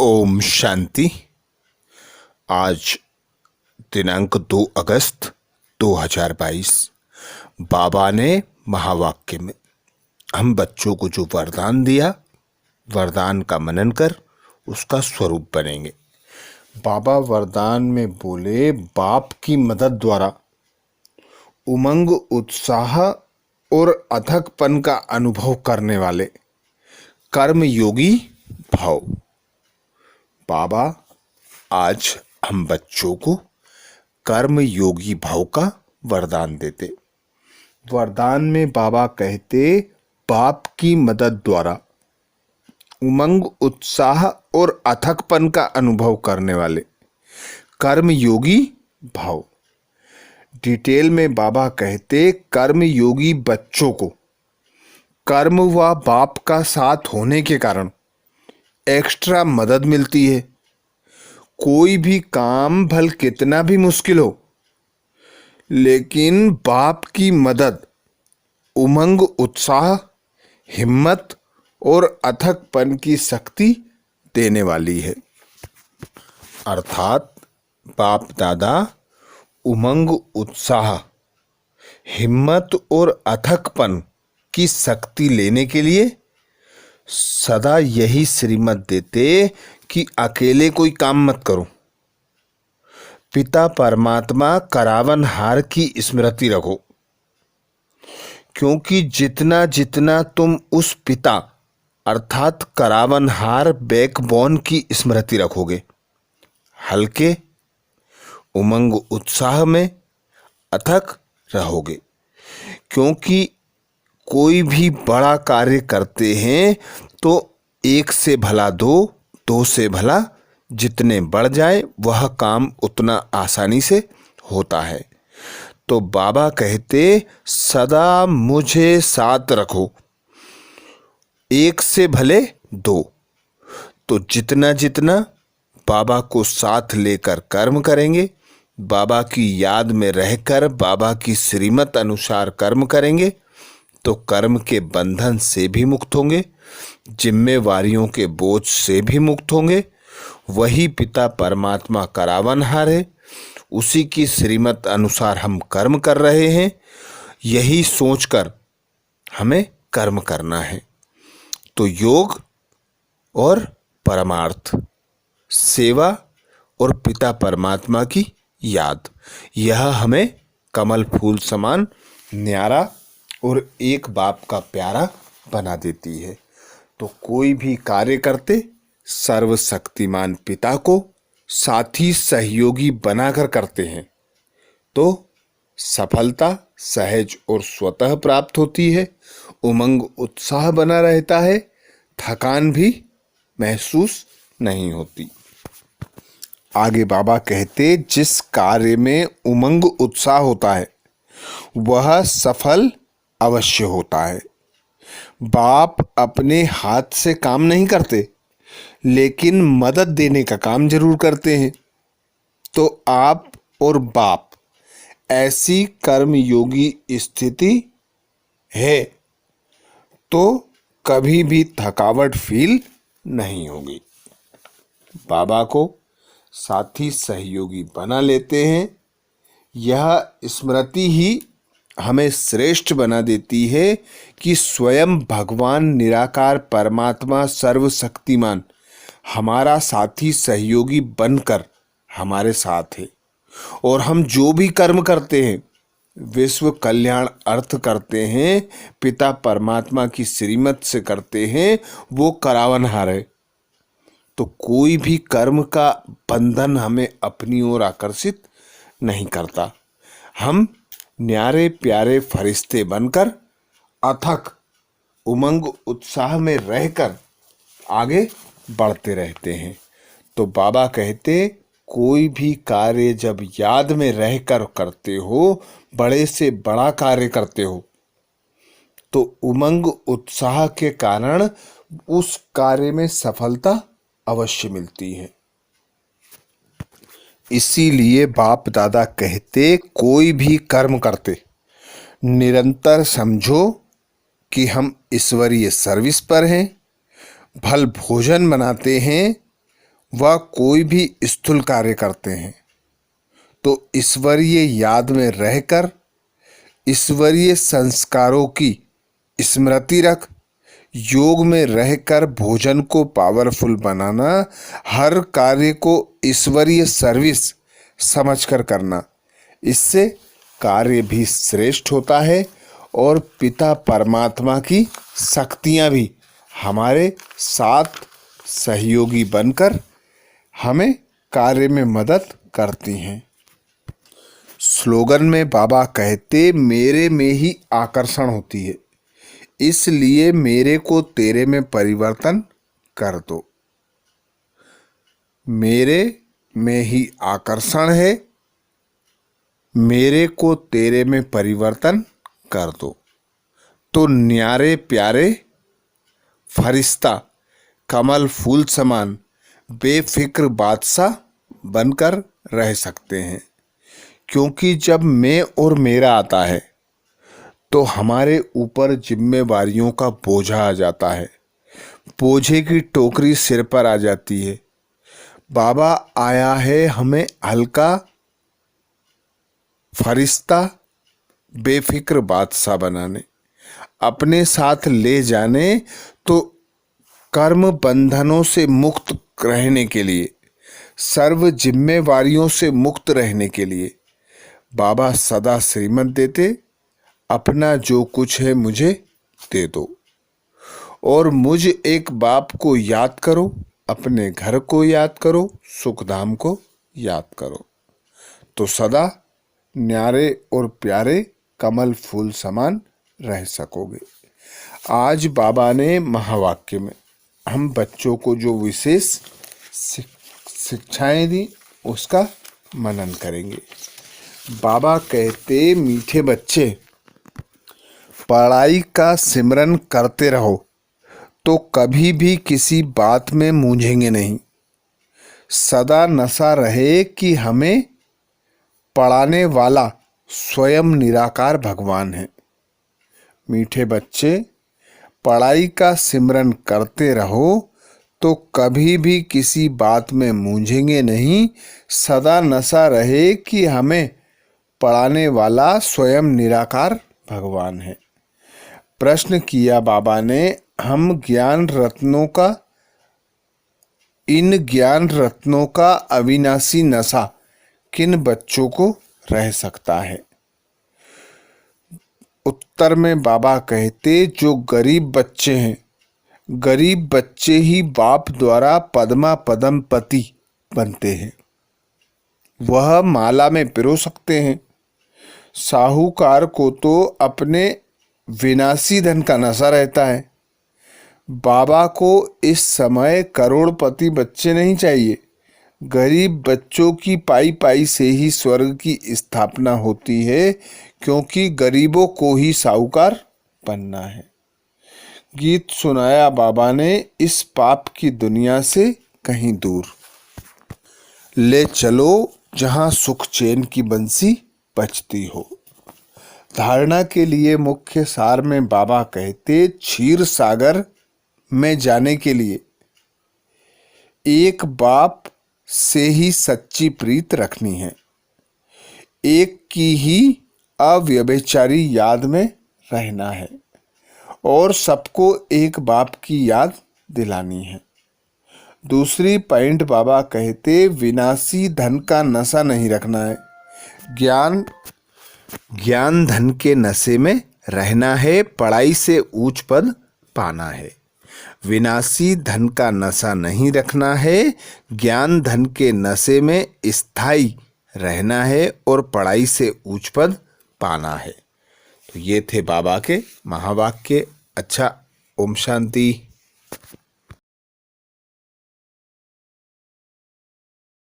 ओम शांति। आज दिनांक 2 अगस्त 2022 बाबा ने महावाक्य में हम बच्चों को जो वरदान दिया, वरदान का मनन कर उसका स्वरूप बनेंगे। बाबा वरदान में बोले, बाप की मदद द्वारा उमंग, उत्साह और अथकपन का अनुभव करने वाले कर्म योगी भाव। बाबा आज हम बच्चों को कर्म योगी भाव का वरदान देते। वरदान में बाबा कहते, बाप की मदद द्वारा उमंग, उत्साह और अथकपन का अनुभव करने वाले कर्म योगी भाव। डिटेल में बाबा कहते, कर्म योगी बच्चों को कर्म व बाप का साथ होने के कारण एक्स्ट्रा मदद मिलती है। कोई भी काम भल कितना भी मुश्किल हो, लेकिन बाप की मदद उमंग, उत्साह, हिम्मत और अथकपन की शक्ति देने वाली है। अर्थात बाप दादा उमंग, उत्साह, हिम्मत और अथकपन की शक्ति लेने के लिए सदा यही श्रीमत देते कि अकेले कोई काम मत करो। पिता परमात्मा करावनहार की स्मृति रखो, क्योंकि जितना जितना तुम उस पिता अर्थात करावनहार बैकबोन की स्मृति रखोगे, हल्के उमंग उत्साह में अथक रहोगे। क्योंकि कोई भी बड़ा कार्य करते हैं तो एक से भला दो, दो से भला जितने बढ़ जाए वह काम उतना आसानी से होता है। तो बाबा कहते, सदा मुझे साथ रखो, एक से भले दो। तो जितना जितना बाबा को साथ लेकर कर्म करेंगे, बाबा की याद में रहकर बाबा की श्रीमत अनुसार कर्म करेंगे, तो कर्म के बंधन से भी मुक्त होंगे, जिम्मेवारियों के बोझ से भी मुक्त होंगे। वही पिता परमात्मा करावनहार है, उसी की श्रीमत अनुसार हम कर्म कर रहे हैं। यही सोचकर हमें कर्म करना है। तो योग और परमार्थ, सेवा और पिता परमात्मा की याद, यह हमें कमल फूल समान न्यारा और एक बाप का प्यारा बना देती है। तो कोई भी कार्य करते सर्वशक्तिमान पिता को साथी सहयोगी बनाकर करते हैं, तो सफलता सहज और स्वतः प्राप्त होती है। उमंग उत्साह बना रहता है, थकान भी महसूस नहीं होती। आगे बाबा कहते, जिस कार्य में उमंग उत्साह होता है वह सफल अवश्य होता है। बाप अपने हाथ से काम नहीं करते, लेकिन मदद देने का काम जरूर करते हैं। तो आप और बाप ऐसी कर्मयोगी स्थिति है तो कभी भी थकावट फील नहीं होगी। बाबा को साथी सहयोगी बना लेते हैं। यह स्मृति ही हमें श्रेष्ठ बना देती है कि स्वयं भगवान निराकार परमात्मा सर्वशक्तिमान हमारा साथी सहयोगी बनकर हमारे साथ है। और हम जो भी कर्म करते हैं, विश्व कल्याण अर्थ करते हैं, पिता परमात्मा की श्रीमत से करते हैं, वो करावनहार है। तो कोई भी कर्म का बंधन हमें अपनी ओर आकर्षित नहीं करता। हम न्यारे प्यारे फरिश्ते बनकर अथक उमंग उत्साह में रहकर आगे बढ़ते रहते हैं। तो बाबा कहते, कोई भी कार्य जब याद में रहकर करते हो, बड़े से बड़ा कार्य करते हो, तो उमंग उत्साह के कारण उस कार्य में सफलता अवश्य मिलती है। इसीलिए बाप दादा कहते, कोई भी कर्म करते निरंतर समझो कि हम ईश्वरीय सर्विस पर हैं। भल भोजन बनाते हैं व कोई भी स्थूल कार्य करते हैं तो ईश्वरीय याद में रहकर ईश्वरीय संस्कारों की स्मृति रख योग में रहकर भोजन को पावरफुल बनाना, हर कार्य को ईश्वरीय सर्विस समझकर करना, इससे कार्य भी श्रेष्ठ होता है और पिता परमात्मा की शक्तियां भी हमारे साथ सहयोगी बनकर हमें कार्य में मदद करती हैं। स्लोगन में बाबा कहते, मेरे में ही आकर्षण होती है, इसलिए मेरे को तेरे में परिवर्तन कर दो। मेरे में ही आकर्षण है, मेरे को तेरे में परिवर्तन कर दो तो न्यारे प्यारे फरिश्ता कमल फूल समान बेफिक्र बादशाह बनकर रह सकते हैं। क्योंकि जब मैं और मेरा आता है तो हमारे ऊपर जिम्मेवारियों का बोझा आ जाता है, बोझे की टोकरी सिर पर आ जाती है। बाबा आया है हमें हल्का फरिश्ता बेफिक्र बादशाह बनाने, अपने साथ ले जाने, तो कर्म बंधनों से मुक्त रहने के लिए, सर्व जिम्मेवारियों से मुक्त रहने के लिए बाबा सदा श्रीमत देते, अपना जो कुछ है मुझे दे दो और मुझ एक बाप को याद करो, अपने घर को याद करो, सुखधाम को याद करो, तो सदा न्यारे और प्यारे कमल फूल समान रह सकोगे। आज बाबा ने महावाक्य में हम बच्चों को जो विशेष शिक्षाएं दी उसका मनन करेंगे। बाबा कहते, मीठे बच्चे पढ़ाई का सिमरन करते रहो तो कभी भी किसी बात में मूंझेंगे नहीं। सदा नशा रहे कि हमें पढ़ाने वाला स्वयं निराकार भगवान है। मीठे बच्चे पढ़ाई का सिमरन करते रहो तो कभी भी किसी बात में मूंझेंगे नहीं। सदा नशा रहे कि हमें पढ़ाने वाला स्वयं निराकार भगवान है। प्रश्न किया बाबा ने, हम ज्ञान रत्नों का, इन ज्ञान रत्नों का अविनाशी नशा किन बच्चों को रह सकता है? उत्तर में बाबा कहते, जो गरीब बच्चे हैं, गरीब बच्चे ही बाप द्वारा पद्मा पद्मपति बनते हैं। वह माला में पिरो सकते हैं। साहूकार को तो अपने विनाशी धन का नशा रहता है। बाबा को इस समय करोड़पति बच्चे नहीं चाहिए। गरीब बच्चों की पाई पाई से ही स्वर्ग की स्थापना होती है, क्योंकि गरीबों को ही साहूकार बनना है। गीत सुनाया बाबा ने, इस पाप की दुनिया से कहीं दूर ले चलो, जहां सुख चैन की बंसी बजती हो। धारणा के लिए मुख्य सार में बाबा कहते, क्षीर सागर में जाने के लिए एक बाप से ही सच्ची प्रीत रखनी है, एक की ही अव्यभिचारी याद में रहना है और सबको एक बाप की याद दिलानी है। दूसरी पॉइंट बाबा कहते, विनाशी धन का नशा नहीं रखना है। ज्ञान धन के नशे में रहना है, पढ़ाई से उच्च पद पाना है। विनाशी धन का नशा नहीं रखना है, ज्ञान धन के नशे में स्थायी रहना है और पढ़ाई से उच्च पद पाना है। तो ये थे बाबा के महावाक्य। अच्छा, ओम शांति।